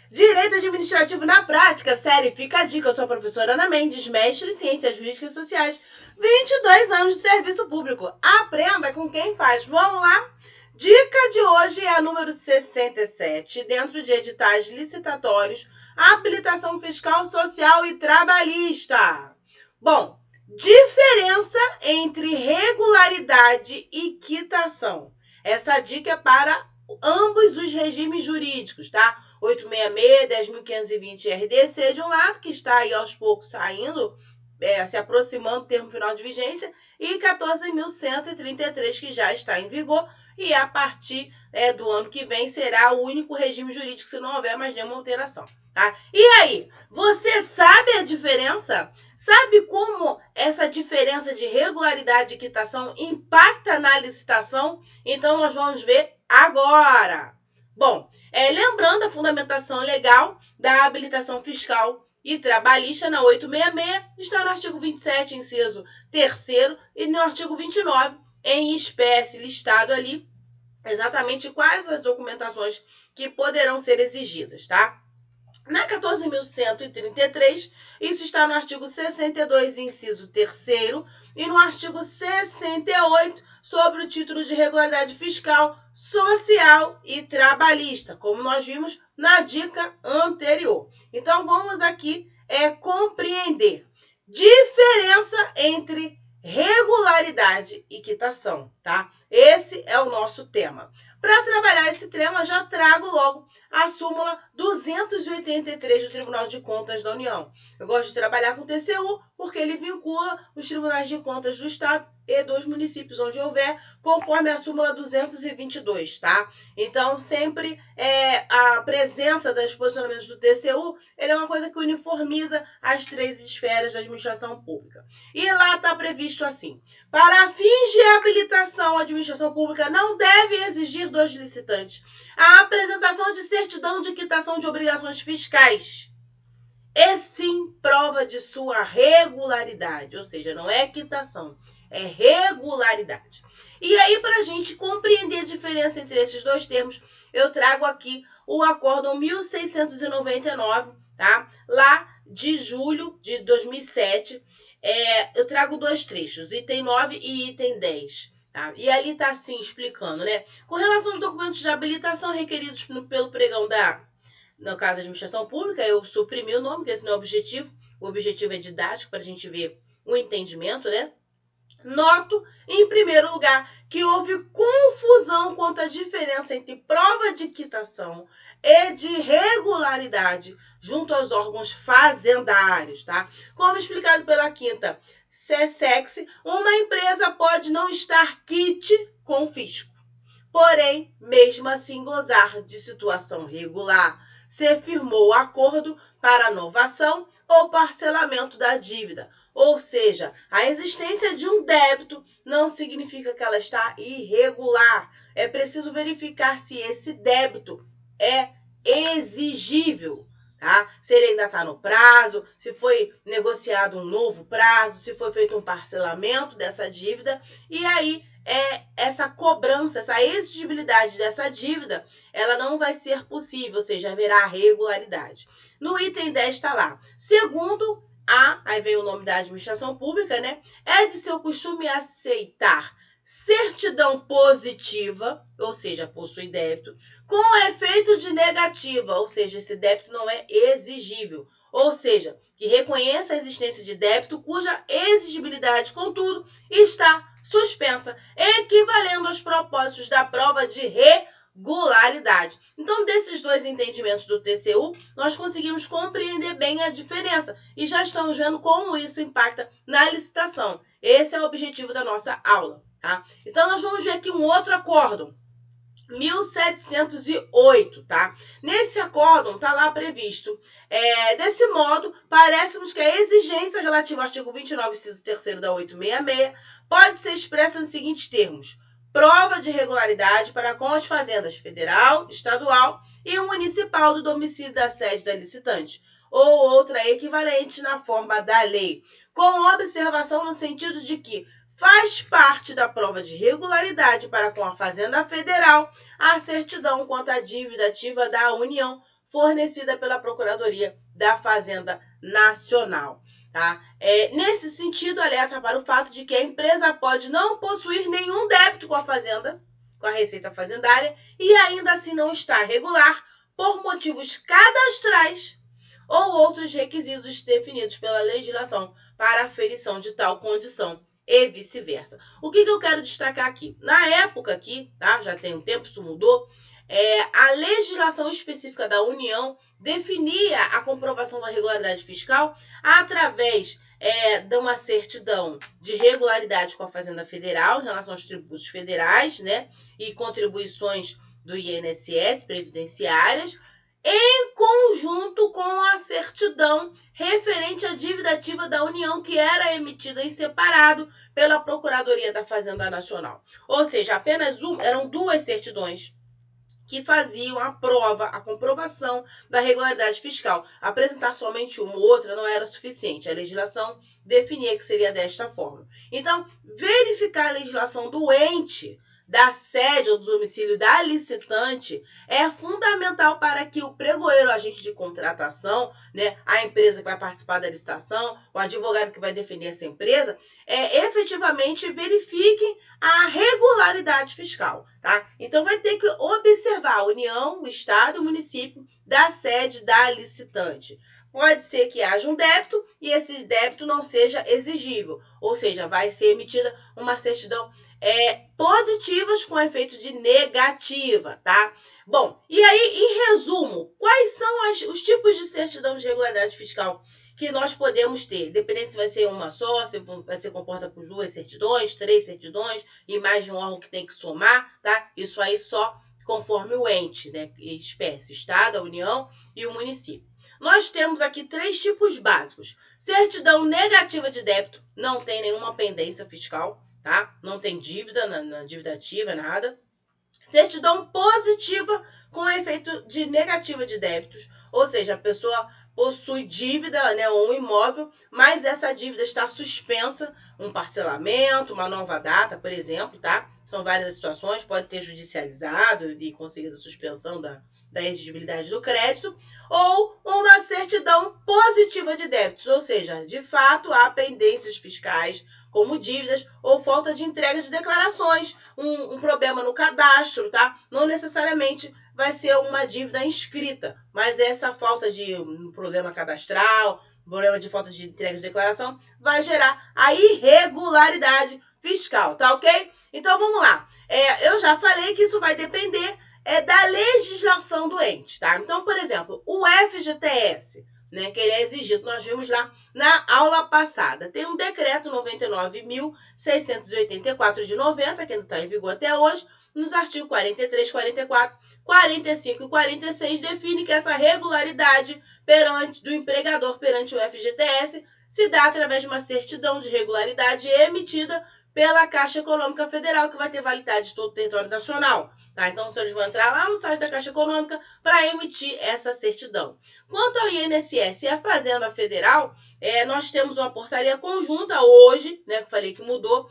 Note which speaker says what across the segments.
Speaker 1: Direito Administrativo na Prática, série Fica a Dica. Eu sou a professora Ana Mendes, mestre em Ciências Jurídicas e Sociais, 22 anos de serviço público. Aprenda com quem faz. Vamos lá? Dica de hoje é a número 67, dentro de editais licitatórios, habilitação fiscal, social e trabalhista. Bom, diferença entre regularidade e quitação. Essa dica é para ambos os regimes jurídicos, tá? 866, 10.520 RDC de um lado, que está aí aos poucos saindo, se aproximando do termo final de vigência, e 14.133, que já está em vigor, e a partir do ano que vem será o único regime jurídico se não houver mais nenhuma alteração. Tá? E aí, você sabe a diferença? Sabe como essa diferença de regularidade e quitação impacta na licitação? Então, nós vamos ver agora. Bom, lembrando a fundamentação legal da habilitação fiscal e trabalhista na 866, está no artigo 27, inciso 3º, e no artigo 29, em espécie, listado ali exatamente quais as documentações que poderão ser exigidas, tá? Na 14.133, isso está no artigo 62, inciso 3º, e no artigo 68, sobre o título de regularidade fiscal, social e trabalhista, como nós vimos na dica anterior. Então, vamos aqui compreender diferença entre regularidade e quitação, tá? Esse é o nosso tema. Para trabalhar esse tema, já trago logo a súmula 283 do Tribunal de Contas da União. Eu gosto de trabalhar com o TCU porque ele vincula os tribunais de contas do Estado e dos municípios onde houver, conforme a súmula 222, tá? Então, sempre a presença dos posicionamentos do TCU, ele é uma coisa que uniformiza as 3 esferas da administração pública. E lá está previsto assim: para fins de habilitação, a administração pública não deve exigir dos licitantes a apresentação de certidão de quitação de obrigações fiscais, e sim prova de sua regularidade, ou seja, não é quitação, é regularidade. E aí, para a gente compreender a diferença entre esses dois termos, eu trago aqui o acórdão 1699, tá? Lá de julho de 2007, eu trago 2 trechos, item 9 e item 10. Tá? E ali está assim explicando, né? Com relação aos documentos de habilitação requeridos pelo pregão no caso da administração pública, eu suprimi o nome, porque esse não é o objetivo. O objetivo é didático, para a gente ver o entendimento, né? Noto, em primeiro lugar, que houve confusão quanto à diferença entre prova de quitação e de regularidade junto aos órgãos fazendários, tá? Como explicado pela quinta CSEX, uma empresa pode não estar quite com o fisco, porém, mesmo assim gozar de situação regular, se firmou acordo para novação ou parcelamento da dívida. Ou seja, a existência de um débito não significa que ela está irregular. É preciso verificar se esse débito é exigível, tá? Se ele ainda está no prazo, se foi negociado um novo prazo, se foi feito um parcelamento dessa dívida. E aí, essa cobrança, essa exigibilidade dessa dívida, ela não vai ser possível, ou seja, haverá regularidade. No item 10 está lá: segundo aí vem o nome da administração pública, né? É de seu costume aceitar certidão positiva, ou seja, possui débito, com efeito de negativa, ou seja, esse débito não é exigível, ou seja, que reconheça a existência de débito cuja exigibilidade, contudo, está suspensa, equivalendo aos propósitos da prova de regularidade. Então, desses dois entendimentos do TCU, nós conseguimos compreender bem a diferença e já estamos vendo como isso impacta na licitação. Esse é o objetivo da nossa aula, tá? Então, nós vamos ver aqui um outro acórdão, 1708, tá? Nesse acórdão está lá previsto, desse modo, parece-nos que a exigência relativa ao artigo 29, inciso 3º da 866, pode ser expressa nos seguintes termos: prova de regularidade para com as fazendas federal, estadual e municipal do domicílio da sede da licitante, ou outra equivalente na forma da lei, com observação no sentido de que faz parte da prova de regularidade para com a Fazenda Federal a certidão quanto à dívida ativa da União fornecida pela Procuradoria da Fazenda Nacional. Tá? Nesse sentido, alerta para o fato de que a empresa pode não possuir nenhum débito com a Fazenda, com a Receita Fazendária, e ainda assim não estar regular por motivos cadastrais ou outros requisitos definidos pela legislação para a aferição de tal condição e vice-versa. O que eu quero destacar aqui? Na época aqui, tá? Já tem um tempo, isso mudou, a legislação específica da União definia a comprovação da regularidade fiscal através de uma certidão de regularidade com a Fazenda Federal em relação aos tributos federais, né, e contribuições do INSS previdenciárias, em conjunto com a certidão referente à dívida ativa da União, que era emitida em separado pela Procuradoria da Fazenda Nacional. Ou seja, eram duas certidões que faziam a prova, a comprovação da regularidade fiscal. Apresentar somente uma ou outra não era suficiente. A legislação definia que seria desta forma. Então, verificar a legislação do ente, da sede ou do domicílio da licitante é fundamental para que o pregoeiro, agente de contratação, né, a empresa que vai participar da licitação, o advogado que vai defender essa empresa, efetivamente verifiquem a regularidade fiscal. Tá? Então, vai ter que observar a União, o Estado e o município da sede da licitante. Pode ser que haja um débito e esse débito não seja exigível, ou seja, vai ser emitida uma certidão positivas com efeito de negativa, tá? Bom, e aí, em resumo, quais são os tipos de certidão de regularidade fiscal que nós podemos ter? Independente se vai ser uma só, se vai ser composta por 2 certidões, 3 certidões e mais de um órgão que tem que somar, tá? Isso aí só conforme o ente, né? Espécie, Estado, a União e o município. Nós temos aqui 3 tipos básicos. Certidão negativa de débito, não tem nenhuma pendência fiscal, tá? Não tem dívida, na dívida ativa, nada. Certidão positiva com efeito de negativa de débitos, ou seja, a pessoa possui dívida, né, ou um imóvel, mas essa dívida está suspensa, um parcelamento, uma nova data, por exemplo, tá? São várias situações, pode ter judicializado e conseguido a suspensão da exigibilidade do crédito, ou uma certidão positiva de débitos, ou seja, de fato há pendências fiscais, como dívidas ou falta de entrega de declarações, um problema no cadastro, tá? Não necessariamente vai ser uma dívida inscrita, mas essa falta de um problema cadastral, problema de falta de entrega de declaração, vai gerar a irregularidade fiscal, tá ok? Então vamos lá. Eu já falei que isso vai depender da legislação do ente, tá? Então, por exemplo, o FGTS, né, que ele é exigido, nós vimos lá na aula passada. Tem um decreto 99.684 de 90, que ainda está em vigor até hoje, nos artigos 43, 44, 45 e 46, define que essa regularidade do empregador perante o FGTS se dá através de uma certidão de regularidade emitida pela Caixa Econômica Federal, que vai ter validade de todo o território nacional. Tá? Então, os senhores vão entrar lá no site da Caixa Econômica para emitir essa certidão. Quanto ao INSS e a Fazenda Federal, nós temos uma portaria conjunta hoje, né, que eu falei que mudou,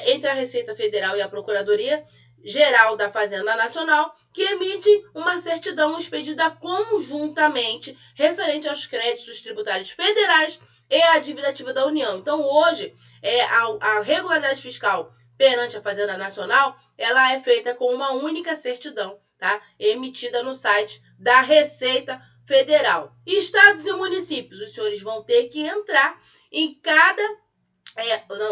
Speaker 1: entre a Receita Federal e a Procuradoria Geral da Fazenda Nacional, que emite uma certidão expedida conjuntamente referente aos créditos tributários federais e a dívida ativa da União. Então, hoje, a regularidade fiscal perante a Fazenda Nacional, ela é feita com uma única certidão, tá? Emitida no site da Receita Federal. Estados e municípios, os senhores vão ter que entrar em cada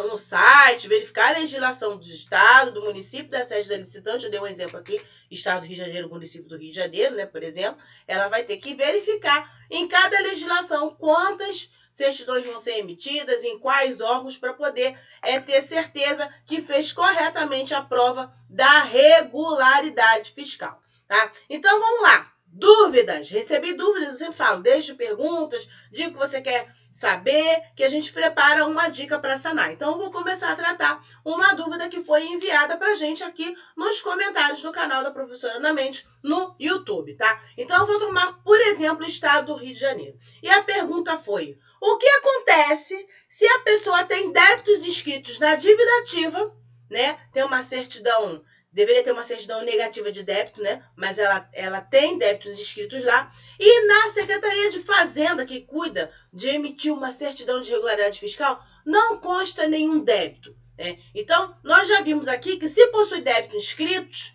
Speaker 1: no site, verificar a legislação do estado, do município, da sede da licitante. Eu dei um exemplo aqui, estado do Rio de Janeiro, município do Rio de Janeiro, né, por exemplo. Ela vai ter que verificar em cada legislação quantas certidões vão ser emitidas, em quais órgãos, para poder ter certeza que fez corretamente a prova da regularidade fiscal, tá? Então, vamos lá. Dúvidas? Recebi dúvidas, eu sempre falo, deixe perguntas, diga o que você quer saber, que a gente prepara uma dica para sanar. Então, eu vou começar a tratar uma dúvida que foi enviada para a gente aqui nos comentários do canal da professora Ana Mendes no YouTube, tá? Então, eu vou tomar, por exemplo, o estado do Rio de Janeiro. E a pergunta foi: o que acontece se a pessoa tem débitos inscritos na dívida ativa, né? Tem uma certidão deveria ter uma certidão negativa de débito, né? Mas ela tem débitos inscritos lá. E na Secretaria de Fazenda, que cuida de emitir uma certidão de regularidade fiscal, não consta nenhum débito, né? Então, nós já vimos aqui que se possui débitos inscritos,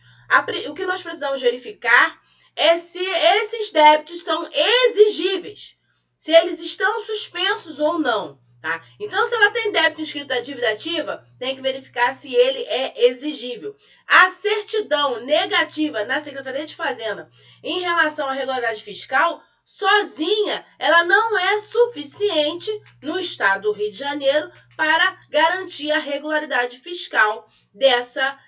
Speaker 1: o que nós precisamos verificar é se esses débitos são exigíveis, se eles estão suspensos ou não. Tá? Então, se ela tem débito inscrito da dívida ativa, tem que verificar se ele é exigível. A certidão negativa na Secretaria de Fazenda em relação à regularidade fiscal, sozinha, ela não é suficiente no estado do Rio de Janeiro para garantir a regularidade fiscal dessa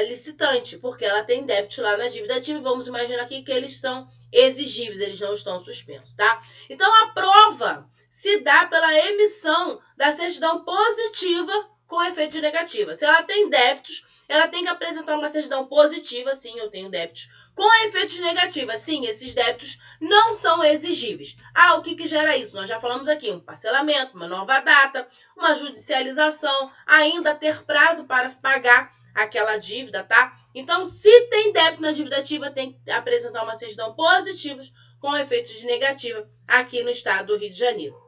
Speaker 1: licitante, porque ela tem débito lá na dívida ativa e vamos imaginar aqui que eles são exigíveis, eles não estão suspensos, tá? Então, a prova se dá pela emissão da certidão positiva com efeito de negativa. Se ela tem débitos, ela tem que apresentar uma certidão positiva, sim, eu tenho débitos, com efeito de negativa, sim, esses débitos não são exigíveis. Ah, o que gera isso? Nós já falamos aqui, um parcelamento, uma nova data, uma judicialização, ainda ter prazo para pagar aquela dívida, tá? Então, se tem débito na dívida ativa, tem que apresentar uma certidão positiva com efeito de negativa aqui no estado do Rio de Janeiro.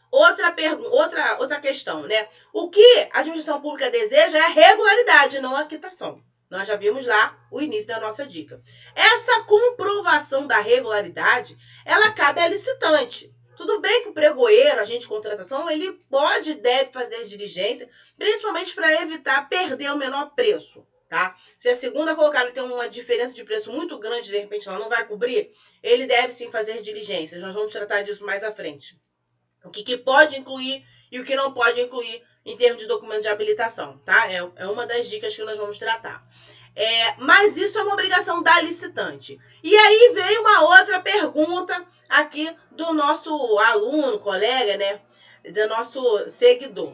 Speaker 1: Outra questão, né? O que a administração pública deseja é a regularidade, não a quitação. Nós já vimos lá o início da nossa dica. Essa comprovação da regularidade, ela cabe à licitante. Tudo bem que o pregoeiro, agente de contratação, ele pode e deve fazer diligência, principalmente para evitar perder o menor preço. Tá? Se a segunda colocada tem uma diferença de preço muito grande, de repente ela não vai cobrir, ele deve sim fazer diligências. Nós vamos tratar disso mais à frente. O que pode incluir e o que não pode incluir em termos de documento de habilitação, tá? É uma das dicas que nós vamos tratar. Mas isso é uma obrigação da licitante. E aí veio uma outra pergunta aqui do nosso aluno, colega, né? Do nosso seguidor.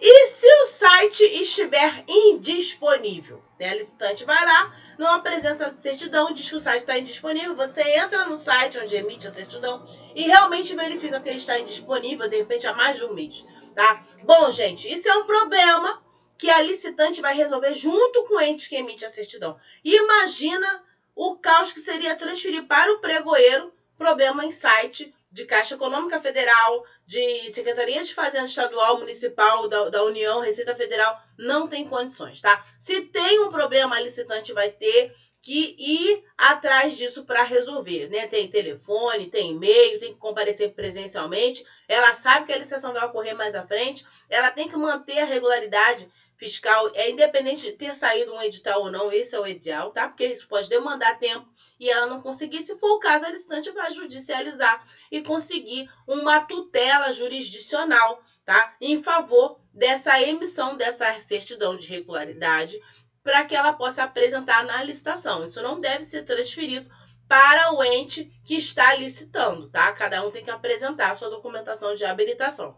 Speaker 1: E se o site estiver indisponível? A licitante vai lá, não apresenta a certidão, diz que o site está indisponível, você entra no site onde emite a certidão e realmente verifica que ele está indisponível, de repente, há mais de um mês, tá? Bom, gente, isso é um problema que a licitante vai resolver junto com o ente que emite a certidão. Imagina o caos que seria transferir para o pregoeiro problema em site de Caixa Econômica Federal, de Secretaria de Fazenda Estadual, Municipal, da União, Receita Federal, não tem condições, tá? Se tem um problema, a licitante vai ter que ir atrás disso para resolver, né? Tem telefone, tem e-mail, tem que comparecer presencialmente, ela sabe que a licitação vai ocorrer mais à frente, ela tem que manter a regularidade fiscal, independente de ter saído um edital ou não, esse é o ideal, tá? Porque isso pode demandar tempo e ela não conseguir, se for o caso, a licitante vai judicializar e conseguir uma tutela jurisdicional, tá? Em favor dessa emissão dessa certidão de regularidade para que ela possa apresentar na licitação. Isso não deve ser transferido para o ente que está licitando, tá? Cada um tem que apresentar a sua documentação de habilitação.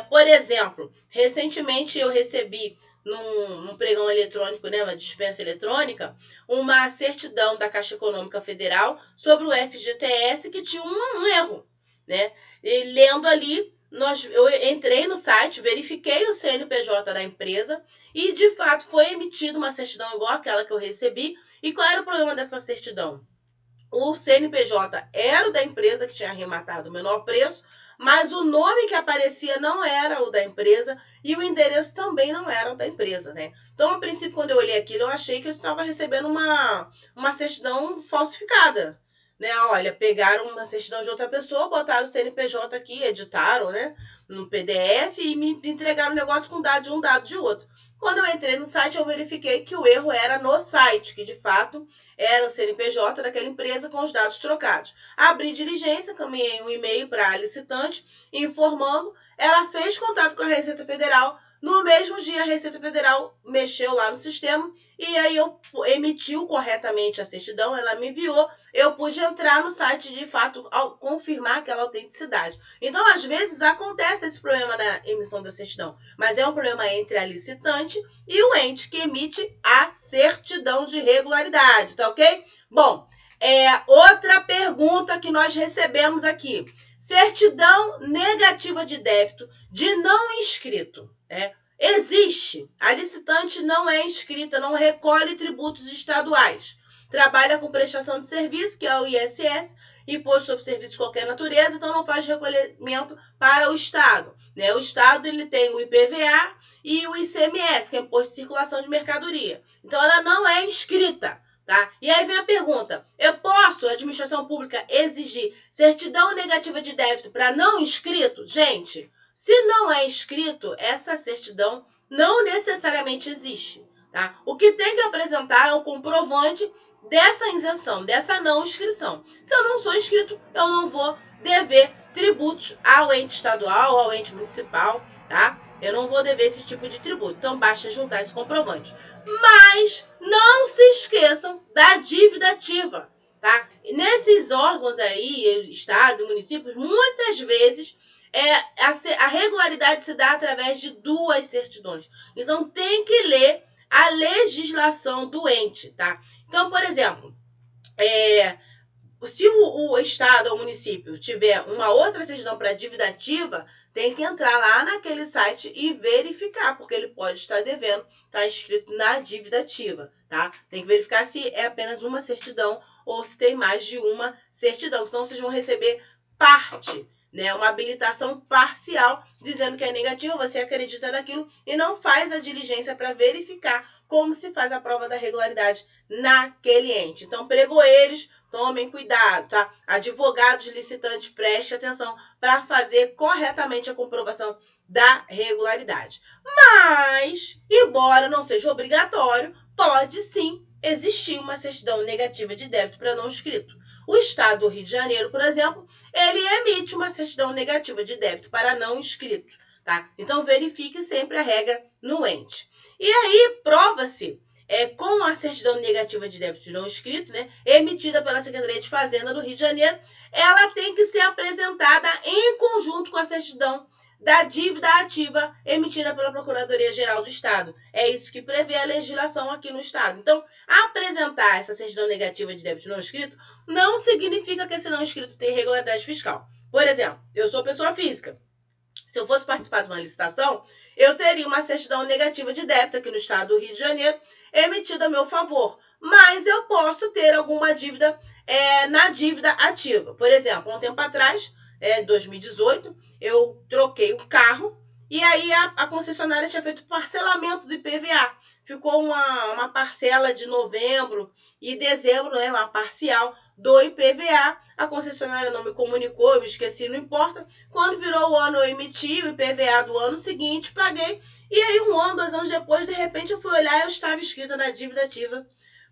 Speaker 1: Por exemplo, recentemente eu recebi num pregão eletrônico, né, uma dispensa eletrônica, uma certidão da Caixa Econômica Federal sobre o FGTS que tinha um erro, né? E lendo ali, eu entrei no site, verifiquei o CNPJ da empresa e, de fato, foi emitida uma certidão igual àquela que eu recebi. E qual era o problema dessa certidão? O CNPJ era o da empresa que tinha arrematado o menor preço, mas o nome que aparecia não era o da empresa e o endereço também não era o da empresa, né? Então, a princípio, quando eu olhei aquilo, eu achei que eu estava recebendo uma certidão falsificada, né? Olha, pegaram uma certidão de outra pessoa, botaram o CNPJ aqui, editaram, né, no PDF e me entregaram o negócio com dado de um, dado de outro. Quando eu entrei no site, eu verifiquei que o erro era no site, que de fato era o CNPJ daquela empresa com os dados trocados. Abri diligência, caminhei um e-mail para a licitante informando, ela fez contato com a Receita Federal. No mesmo dia, a Receita Federal mexeu lá no sistema e aí eu emitiu corretamente a certidão, ela me enviou, eu pude entrar no site de fato confirmar aquela autenticidade. Então, às vezes, acontece esse problema na emissão da certidão, mas é um problema entre a licitante e o ente que emite a certidão de regularidade, tá ok? Bom, outra pergunta que nós recebemos aqui. Certidão negativa de débito de não inscrito. existe. A licitante não é inscrita, não recolhe tributos estaduais. Trabalha com prestação de serviço, que é o ISS, Imposto sobre Serviços de Qualquer Natureza, então não faz recolhimento para o Estado. Né? O Estado ele tem o IPVA e o ICMS, que é Imposto de Circulação de Mercadoria. Então ela não é inscrita. Tá? E aí vem a pergunta, eu posso, a administração pública, exigir certidão negativa de débito para não inscrito? Gente, se não é inscrito, essa certidão não necessariamente existe. Tá? O que tem que apresentar é o comprovante dessa isenção, dessa não inscrição. Se eu não sou inscrito, eu não vou dever tributos ao ente estadual, ao ente municipal, tá? Eu não vou dever esse tipo de tributo. Então, basta juntar esse comprovante. Mas não se esqueçam da dívida ativa, tá? Nesses órgãos aí, estados e municípios, muitas vezes a regularidade se dá através de 2 certidões. Então, tem que ler a legislação do ente, tá? Então, por exemplo, se o estado ou o município tiver uma outra certidão para dívida ativa, tem que entrar lá naquele site e verificar, porque ele pode estar devendo, está escrito na dívida ativa, tá? Tem que verificar se é apenas uma certidão ou se tem mais de uma certidão, senão vocês vão receber parte, né? Uma habilitação parcial, dizendo que é negativa, você acredita naquilo e não faz a diligência para verificar como se faz a prova da regularidade naquele ente. Então, pregoeiros, tomem cuidado, tá? Advogados licitantes, preste atenção para fazer corretamente a comprovação da regularidade. Mas, embora não seja obrigatório, pode sim existir uma certidão negativa de débito para não inscrito. O Estado do Rio de Janeiro, por exemplo, ele emite uma certidão negativa de débito para não inscrito, tá? Então, verifique sempre a regra no ente. E aí, prova-se com a certidão negativa de débito de não inscrito, né, emitida pela Secretaria de Fazenda do Rio de Janeiro, ela tem que ser apresentada em conjunto com a certidão da dívida ativa emitida pela Procuradoria-Geral do Estado. É isso que prevê a legislação aqui no Estado. Então, apresentar essa certidão negativa de débito não inscrito não significa que esse não inscrito tem irregularidade fiscal. Por exemplo, eu sou pessoa física. Se eu fosse participar de uma licitação, eu teria uma certidão negativa de débito aqui no Estado do Rio de Janeiro emitida a meu favor. Mas eu posso ter alguma dívida na dívida ativa. Por exemplo, há um tempo atrás, 2018, eu troquei o carro e aí a concessionária tinha feito parcelamento do IPVA. Ficou uma parcela de novembro e dezembro, né, uma parcial do IPVA. A concessionária não me comunicou, eu esqueci, não importa. Quando virou o ano, eu emiti o IPVA do ano seguinte, paguei. E aí, 1 ano, 2 anos depois, de repente, eu fui olhar e eu estava inscrita na dívida ativa,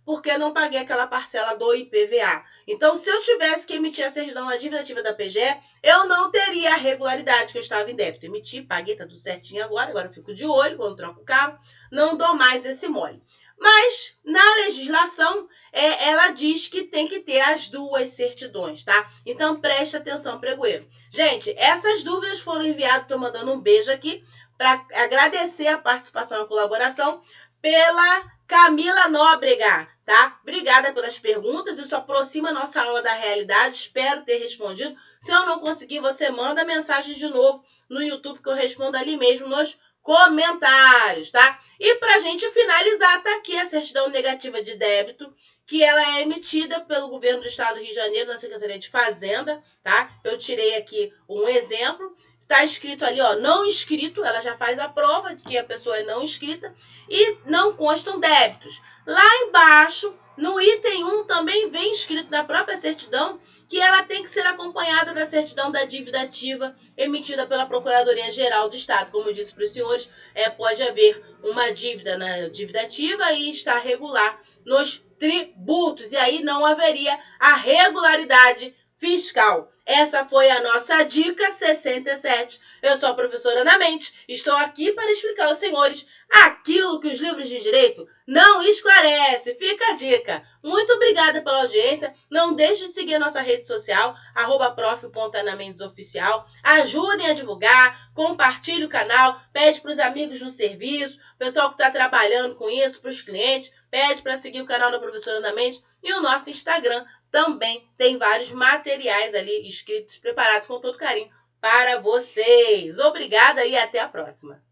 Speaker 1: porque eu não paguei aquela parcela do IPVA. Então, se eu tivesse que emitir a certidão na dívida ativa da PGE, eu não teria a regularidade que eu estava em débito. Emiti, paguei, tá tudo certinho agora eu fico de olho quando troco o carro, não dou mais esse mole. Mas, na legislação, ela diz que tem que ter as 2 certidões, tá? Então, preste atenção, pregoeiro. Gente, essas dúvidas foram enviadas, estou mandando um beijo aqui, para agradecer a participação e a colaboração pela Camila Nóbrega, tá? Obrigada pelas perguntas, isso aproxima a nossa aula da realidade, espero ter respondido. Se eu não conseguir, você manda mensagem de novo no YouTube, que eu respondo ali mesmo nos comentários, tá? E pra gente finalizar, tá aqui a certidão negativa de débito, que ela é emitida pelo governo do Estado do Rio de Janeiro, na Secretaria de Fazenda, tá? Eu tirei aqui um exemplo. Está escrito ali, ó, não inscrito, ela já faz a prova de que a pessoa é não inscrita e não constam débitos. Lá embaixo, no item 1, também vem escrito na própria certidão que ela tem que ser acompanhada da certidão da dívida ativa emitida pela Procuradoria-Geral do Estado. Como eu disse para os senhores, pode haver uma dívida na dívida ativa e estar regular nos tributos. E aí não haveria a regularidade fiscal. Essa foi a nossa dica 67. Eu sou a professora Ana Mendes, estou aqui para explicar aos senhores aquilo que os livros de direito não esclarece. Fica a dica. Muito obrigada pela audiência. Não deixe de seguir a nossa rede social, @prof.anamendsoficial. Ajudem a divulgar, compartilhe o canal, pede para os amigos no serviço, pessoal que está trabalhando com isso, para os clientes, pede para seguir o canal da professora Ana Mendes e o nosso Instagram. Também tem vários materiais ali escritos, preparados com todo carinho para vocês. Obrigada e até a próxima.